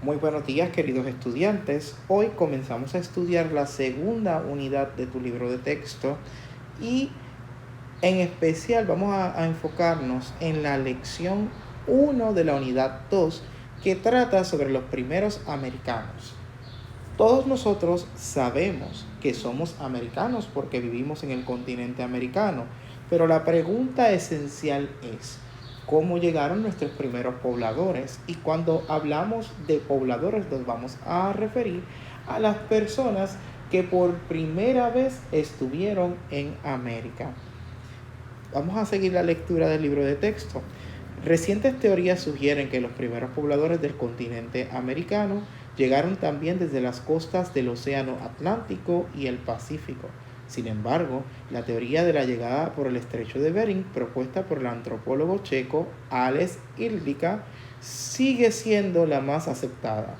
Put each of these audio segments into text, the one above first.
Muy buenos días, queridos estudiantes. Hoy comenzamos a estudiar la segunda unidad de tu libro de texto y en especial vamos a enfocarnos en la lección 1 de la unidad 2 que trata sobre los primeros americanos. Todos nosotros sabemos que somos americanos porque vivimos en el continente americano, pero la pregunta esencial es, ¿cómo llegaron nuestros primeros pobladores? Y cuando hablamos de pobladores nos vamos a referir a las personas que por primera vez estuvieron en América. Vamos a seguir la lectura del libro de texto. Recientes teorías sugieren que los primeros pobladores del continente americano llegaron también desde las costas del Océano Atlántico y el Pacífico. Sin embargo, la teoría de la llegada por el estrecho de Bering, propuesta por el antropólogo checo Ales Ilica, sigue siendo la más aceptada.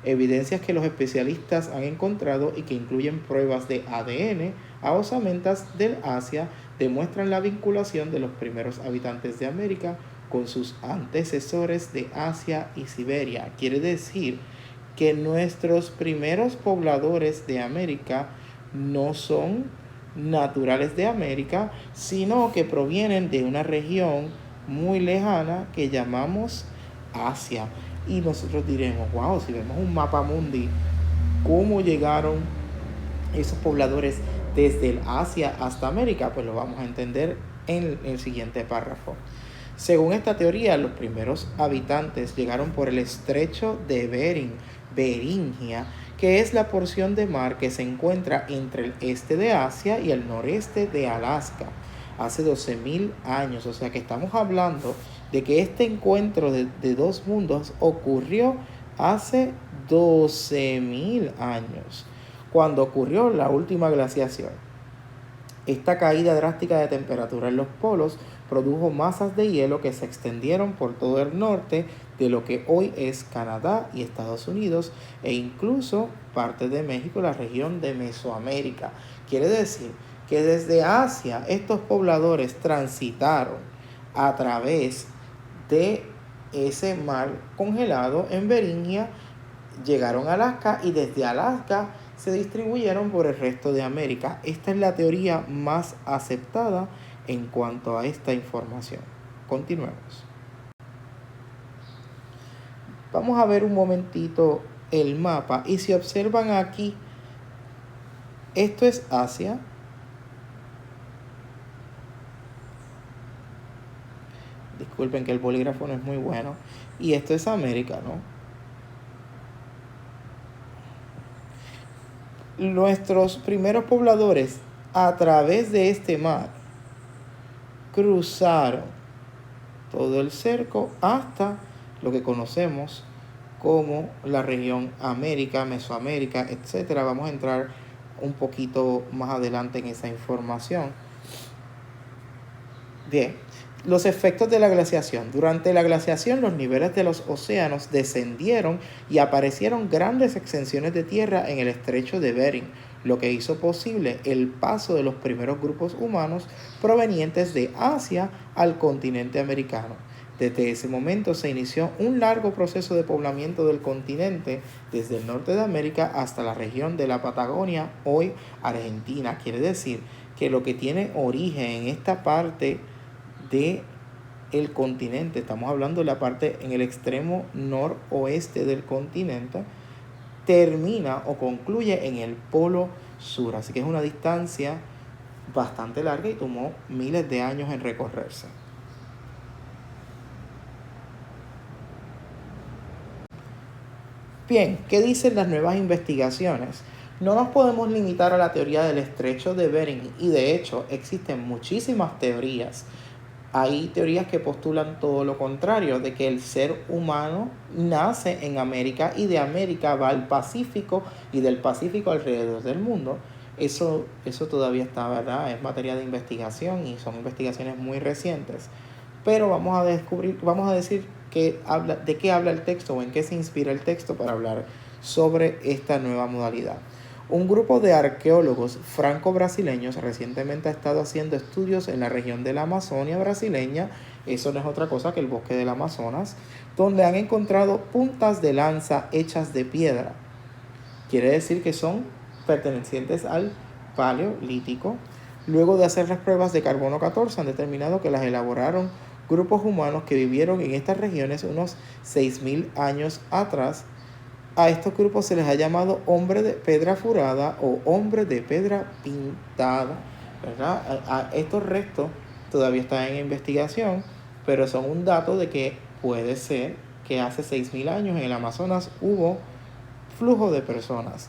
Evidencias que los especialistas han encontrado y que incluyen pruebas de ADN a osamentas del Asia demuestran la vinculación de los primeros habitantes de América con sus antecesores de Asia y Siberia. Quiere decir que nuestros primeros pobladores de América no son naturales de América, sino que provienen de una región muy lejana que llamamos Asia. Y nosotros diremos, wow, si vemos un mapa mundi, ¿cómo llegaron esos pobladores desde el Asia hasta América? Pues lo vamos a entender en el siguiente párrafo. Según esta teoría, los primeros habitantes llegaron por el estrecho de Bering, Beringia, que es la porción de mar que se encuentra entre el este de Asia y el noreste de Alaska, hace 12.000 años. O sea que estamos hablando de que este encuentro de dos mundos ocurrió hace 12.000 años, cuando ocurrió la última glaciación. Esta caída drástica de temperatura en los polos produjo masas de hielo que se extendieron por todo el norte de lo que hoy es Canadá y Estados Unidos e incluso parte de México, la región de Mesoamérica. Quiere decir que desde Asia estos pobladores transitaron a través de ese mar congelado en Beringia, llegaron a Alaska y desde Alaska se distribuyeron por el resto de América. Esta es la teoría más aceptada en cuanto a esta información. Continuemos. Vamos a ver un momentito el mapa y si observan aquí, esto es Asia. Disculpen que el bolígrafo no es muy bueno. Y esto es América, ¿no? Nuestros primeros pobladores a través de este mar cruzaron todo el cerco hasta lo que conocemos como la región América, Mesoamérica, etc. Vamos a entrar un poquito más adelante en esa información. Bien, los efectos de la glaciación. Durante la glaciación, los niveles de los océanos descendieron y aparecieron grandes extensiones de tierra en el estrecho de Bering, lo que hizo posible el paso de los primeros grupos humanos provenientes de Asia al continente americano. Desde ese momento se inició un largo proceso de poblamiento del continente desde el norte de América hasta la región de la Patagonia, hoy Argentina. Quiere decir que lo que tiene origen en esta parte del continente, estamos hablando de la parte en el extremo noroeste del continente, termina o concluye en el polo sur. Así que es una distancia bastante larga y tomó miles de años en recorrerse. Bien, ¿qué dicen las nuevas investigaciones? No nos podemos limitar a la teoría del estrecho de Bering y de hecho existen muchísimas teorías. Hay teorías que postulan todo lo contrario, de que el ser humano nace en América y de América va al Pacífico y del Pacífico alrededor del mundo. Eso todavía está, ¿verdad? Es materia de investigación y son investigaciones muy recientes. Pero vamos a decir de qué habla el texto o en qué se inspira el texto para hablar sobre esta nueva modalidad. Un grupo de arqueólogos franco-brasileños recientemente ha estado haciendo estudios en la región de la Amazonia brasileña, eso no es otra cosa que el bosque del Amazonas, donde han encontrado puntas de lanza hechas de piedra. Quiere decir que son pertenecientes al Paleolítico. Luego de hacer las pruebas de carbono 14, han determinado que las elaboraron grupos humanos que vivieron en estas regiones unos 6.000 años atrás. A estos grupos se les ha llamado hombre de pedra furada o hombre de pedra pintada, ¿verdad? Estos restos todavía están en investigación, pero son un dato de que puede ser que hace 6.000 años en el Amazonas hubo flujo de personas.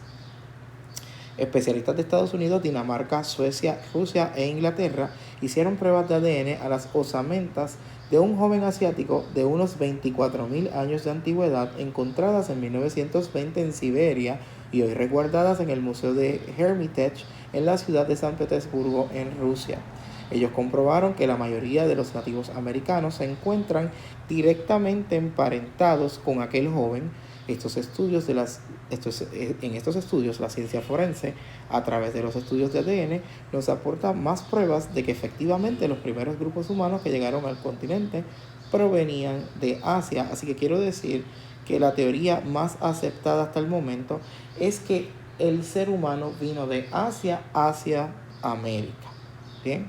Especialistas de Estados Unidos, Dinamarca, Suecia, Rusia e Inglaterra hicieron pruebas de ADN a las osamentas de un joven asiático de unos 24.000 años de antigüedad encontradas en 1920 en Siberia y hoy resguardadas en el Museo de Hermitage en la ciudad de San Petersburgo, en Rusia. Ellos comprobaron que la mayoría de los nativos americanos se encuentran directamente emparentados con aquel joven. En estos estudios, la ciencia forense, a través de los estudios de ADN, nos aporta más pruebas de que efectivamente los primeros grupos humanos que llegaron al continente provenían de Asia. Así que quiero decir que la teoría más aceptada hasta el momento es que el ser humano vino de Asia hacia América. ¿Bien?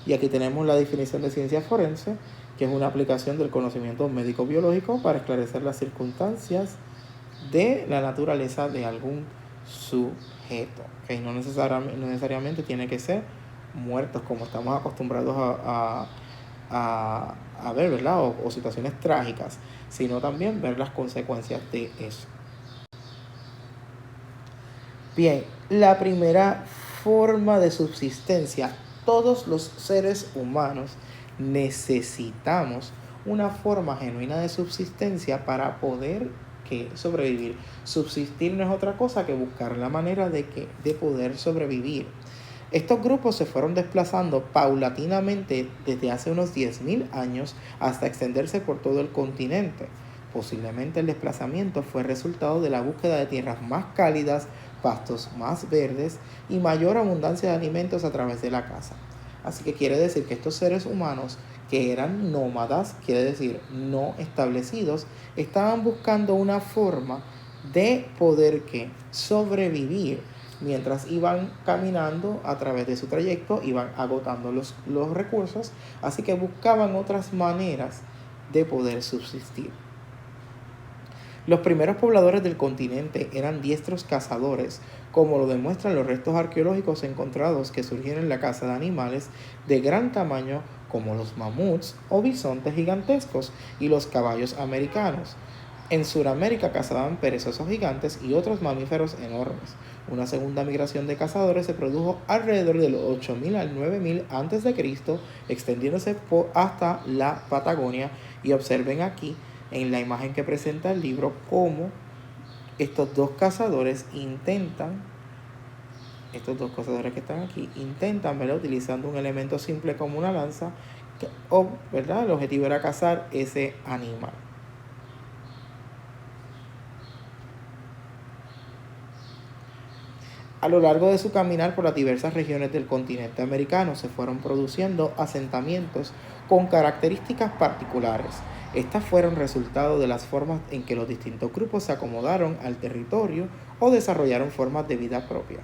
Y aquí tenemos la definición de ciencia forense, que es una aplicación del conocimiento médico-biológico para esclarecer las circunstancias de la naturaleza de algún sujeto. ¿Okay? No necesariamente tiene que ser muertos como estamos acostumbrados a ver, ¿verdad? O situaciones trágicas, sino también ver las consecuencias de eso. Bien, la primera forma de subsistencia. Todos los seres humanos necesitamos una forma genuina de subsistencia para poder sobrevivir. Subsistir no es otra cosa que buscar la manera de poder sobrevivir. Estos grupos se fueron desplazando paulatinamente desde hace unos 10.000 años hasta extenderse por todo el continente. Posiblemente el desplazamiento fue resultado de la búsqueda de tierras más cálidas, pastos más verdes y mayor abundancia de alimentos a través de la caza. Así que quiere decir que estos seres humanos que eran nómadas, quiere decir no establecidos, estaban buscando una forma de poder sobrevivir mientras iban caminando a través de su trayecto, iban agotando los recursos, así que buscaban otras maneras de poder subsistir. Los primeros pobladores del continente eran diestros cazadores, como lo demuestran los restos arqueológicos encontrados que surgieron en la caza de animales de gran tamaño como los mamuts o bisontes gigantescos y los caballos americanos. En Sudamérica cazaban perezosos gigantes y otros mamíferos enormes. Una segunda migración de cazadores se produjo alrededor de los 8.000 al 9.000 a.C., extendiéndose hasta la Patagonia. Y observen aquí en la imagen que presenta el libro cómo estos dos cazadores que están aquí, intentan, ¿verdad?, utilizando un elemento simple como una lanza, ¿verdad?, el objetivo era cazar ese animal. A lo largo de su caminar por las diversas regiones del continente americano se fueron produciendo asentamientos con características particulares. Estas fueron resultado de las formas en que los distintos grupos se acomodaron al territorio o desarrollaron formas de vida propia.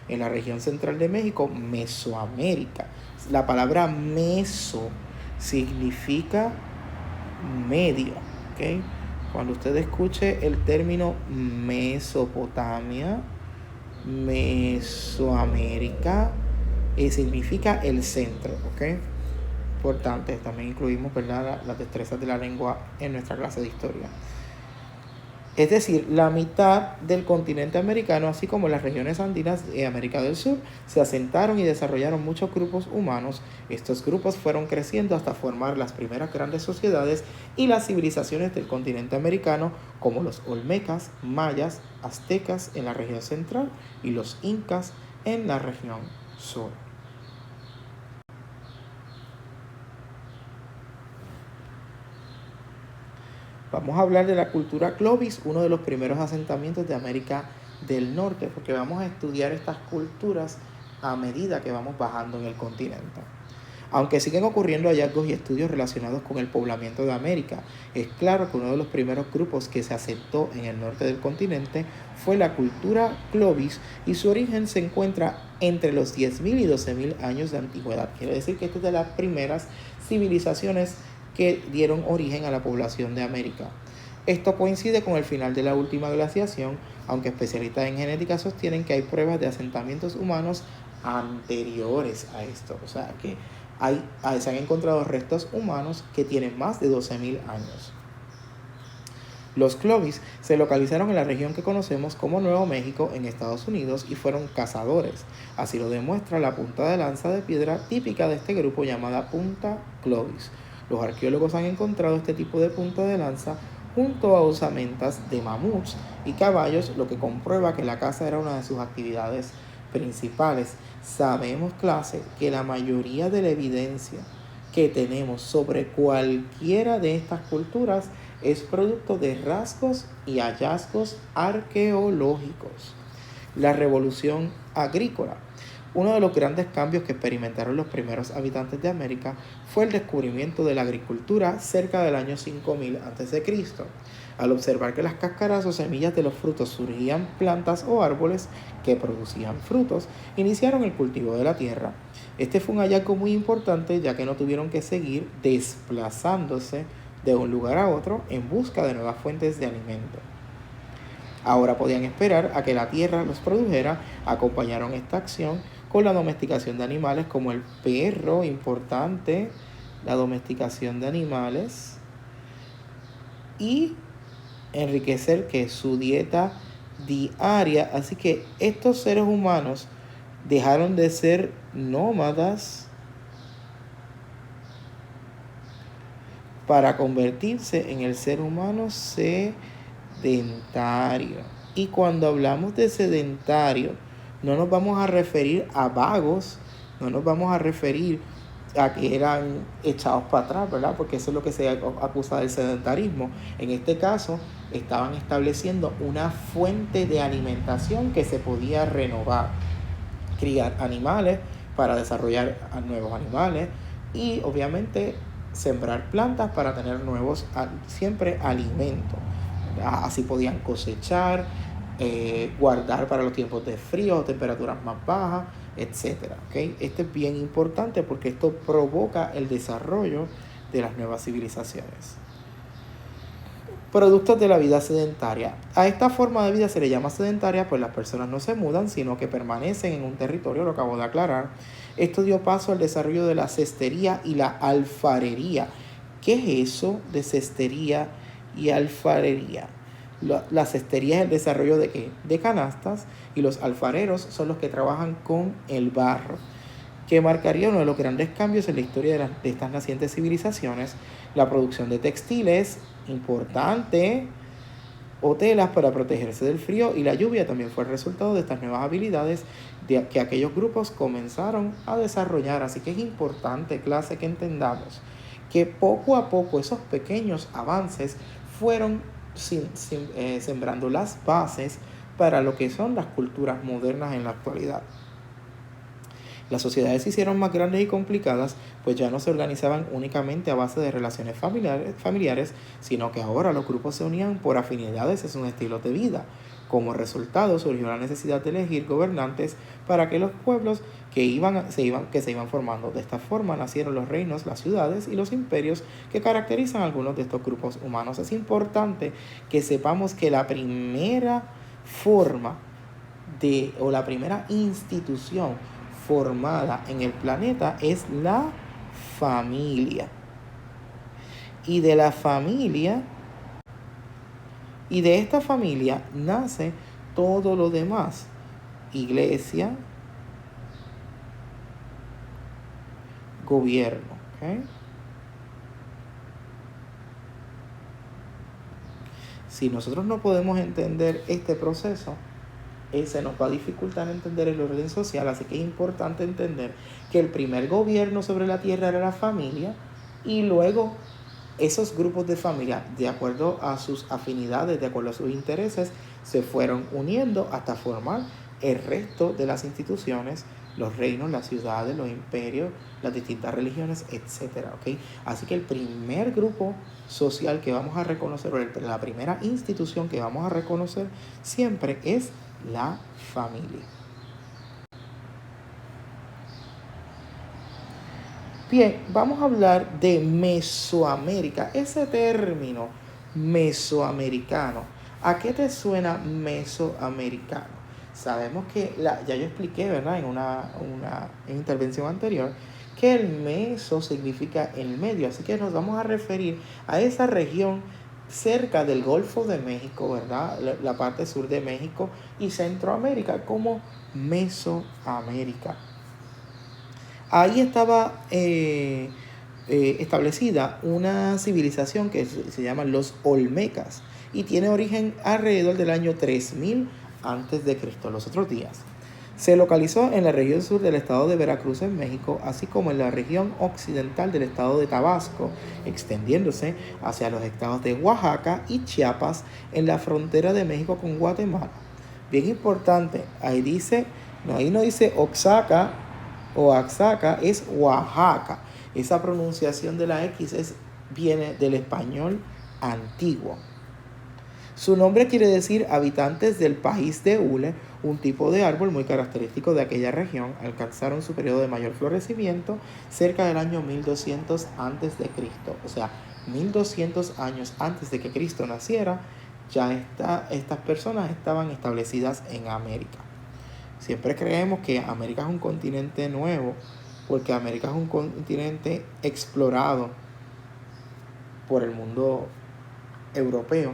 En la región central de México, Mesoamérica, la palabra meso significa medio, ¿okay? Cuando usted escuche el término Mesopotamia, Mesoamérica, significa el centro, ¿ok? Importante, también incluimos, ¿verdad?, las destrezas de la lengua en nuestra clase de historia. Es decir, la mitad del continente americano, así como las regiones andinas de América del Sur, se asentaron y desarrollaron muchos grupos humanos. Estos grupos fueron creciendo hasta formar las primeras grandes sociedades y las civilizaciones del continente americano, como los olmecas, mayas, aztecas en la región central y los incas en la región sur. Vamos a hablar de la cultura Clovis, uno de los primeros asentamientos de América del Norte, porque vamos a estudiar estas culturas a medida que vamos bajando en el continente. Aunque siguen ocurriendo hallazgos y estudios relacionados con el poblamiento de América, es claro que uno de los primeros grupos que se asentó en el norte del continente fue la cultura Clovis, y su origen se encuentra entre los 10.000 y 12.000 años de antigüedad. Quiere decir que esta es de las primeras civilizaciones que dieron origen a la población de América. Esto coincide con el final de la última glaciación, aunque especialistas en genética sostienen que hay pruebas de asentamientos humanos anteriores a esto. O sea que se han encontrado restos humanos que tienen más de 12.000 años. Los Clovis se localizaron en la región que conocemos como Nuevo México en Estados Unidos y fueron cazadores. Así lo demuestra la punta de lanza de piedra típica de este grupo llamada Punta Clovis. Los arqueólogos han encontrado este tipo de punta de lanza junto a osamentas de mamuts y caballos, lo que comprueba que la caza era una de sus actividades principales. Sabemos, clase, que la mayoría de la evidencia que tenemos sobre cualquiera de estas culturas es producto de rasgos y hallazgos arqueológicos. La revolución agrícola. Uno de los grandes cambios que experimentaron los primeros habitantes de América fue el descubrimiento de la agricultura cerca del año 5000 a.C. Al observar que las cáscaras o semillas de los frutos surgían plantas o árboles que producían frutos, iniciaron el cultivo de la tierra. Este fue un hallazgo muy importante, ya que no tuvieron que seguir desplazándose de un lugar a otro en busca de nuevas fuentes de alimento. Ahora podían esperar a que la tierra los produjera. Acompañaron esta acción con la domesticación de animales como el perro, importante, la domesticación de animales, y enriquecer que su dieta diaria. Así que estos seres humanos dejaron de ser nómadas para convertirse en el ser humano sedentario. Y cuando hablamos de sedentario, no nos vamos a referir a vagos, no nos vamos a referir a que eran echados para atrás, ¿verdad? Porque eso es lo que se acusa del sedentarismo. En este caso, estaban estableciendo una fuente de alimentación que se podía renovar, criar animales para desarrollar nuevos animales y obviamente sembrar plantas para tener nuevos, siempre alimentos. Así podían cosechar, guardar para los tiempos de frío o temperaturas más bajas, etc. ¿Okay? Esto es bien importante porque esto provoca el desarrollo de las nuevas civilizaciones. Productos de la vida sedentaria. A esta forma de vida se le llama sedentaria, pues las personas no se mudan, sino que permanecen en un territorio, lo acabo de aclarar. Esto dio paso al desarrollo de la cestería y la alfarería. ¿Qué es eso de cestería y alfarería? La cestería es el desarrollo de ¿qué? De canastas, y los alfareros son los que trabajan con el barro, que marcaría uno de los grandes cambios en la historia de estas nacientes civilizaciones. La producción de textiles, importante, o telas para protegerse del frío y la lluvia, también fue el resultado de estas nuevas habilidades que aquellos grupos comenzaron a desarrollar. Así que es importante, clase, que entendamos que poco a poco esos pequeños avances fueron sembrando las bases para lo que son las culturas modernas en la actualidad. Las sociedades se hicieron más grandes y complicadas, pues ya no se organizaban únicamente a base de relaciones familiares, sino que ahora los grupos se unían por afinidades en sus estilos de vida. Como resultado surgió la necesidad de elegir gobernantes para que los pueblos se iban formando. De esta forma nacieron los reinos, las ciudades y los imperios que caracterizan a algunos de estos grupos humanos. Es importante que sepamos que la primera forma o la primera institución formada en el planeta es la familia. Y de esta familia nace todo lo demás: iglesia, gobierno. ¿Okay? Si nosotros no podemos entender este proceso, se nos va a dificultar entender el orden social. Así que es importante entender que el primer gobierno sobre la tierra era la familia, y luego esos grupos de familia, de acuerdo a sus afinidades, de acuerdo a sus intereses, se fueron uniendo hasta formar el resto de las instituciones los reinos, las ciudades, los imperios, las distintas religiones, etcétera, ¿ok? Así que el primer grupo social que vamos a reconocer, o la primera institución que vamos a reconocer siempre es la familia. Bien, vamos a hablar de Mesoamérica. Ese término mesoamericano, ¿a qué te suena mesoamericano? Sabemos que, ya yo expliqué, ¿verdad? En una intervención anterior, que el meso significa el medio. Así que nos vamos a referir a esa región cerca del Golfo de México, ¿verdad? La parte sur de México y Centroamérica como Mesoamérica. Ahí estaba establecida una civilización que se llama los Olmecas y tiene origen alrededor del año 3000 antes de Cristo, los otros días. Se localizó en la región sur del estado de Veracruz en México, así como en la región occidental del estado de Tabasco, extendiéndose hacia los estados de Oaxaca y Chiapas en la frontera de México con Guatemala. Bien importante, ahí no dice Oaxaca o Oaxaca, es Oaxaca. Esa pronunciación de la X viene del español antiguo. Su nombre quiere decir habitantes del país de hule, un tipo de árbol muy característico de aquella región. Alcanzaron su periodo de mayor florecimiento cerca del año 1200 antes de Cristo. O sea, 1200 años antes de que Cristo naciera, ya estas personas estaban establecidas en América. Siempre creemos que América es un continente nuevo, porque América es un continente explorado por el mundo europeo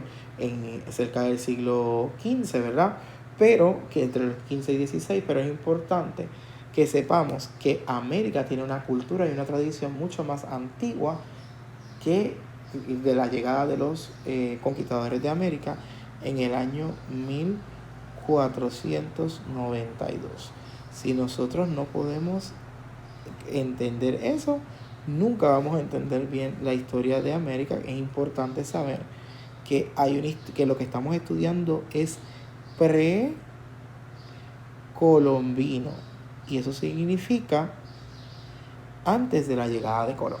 cerca del siglo XV, ¿verdad? Pero que entre el 15 y 16, pero es importante que sepamos que América tiene una cultura y una tradición mucho más antigua que de la llegada de los conquistadores de América en el año 1492. Si nosotros no podemos entender eso, nunca vamos a entender bien la historia de América. Es importante saber que que lo que estamos estudiando es precolombino, y eso significa antes de la llegada de Colón.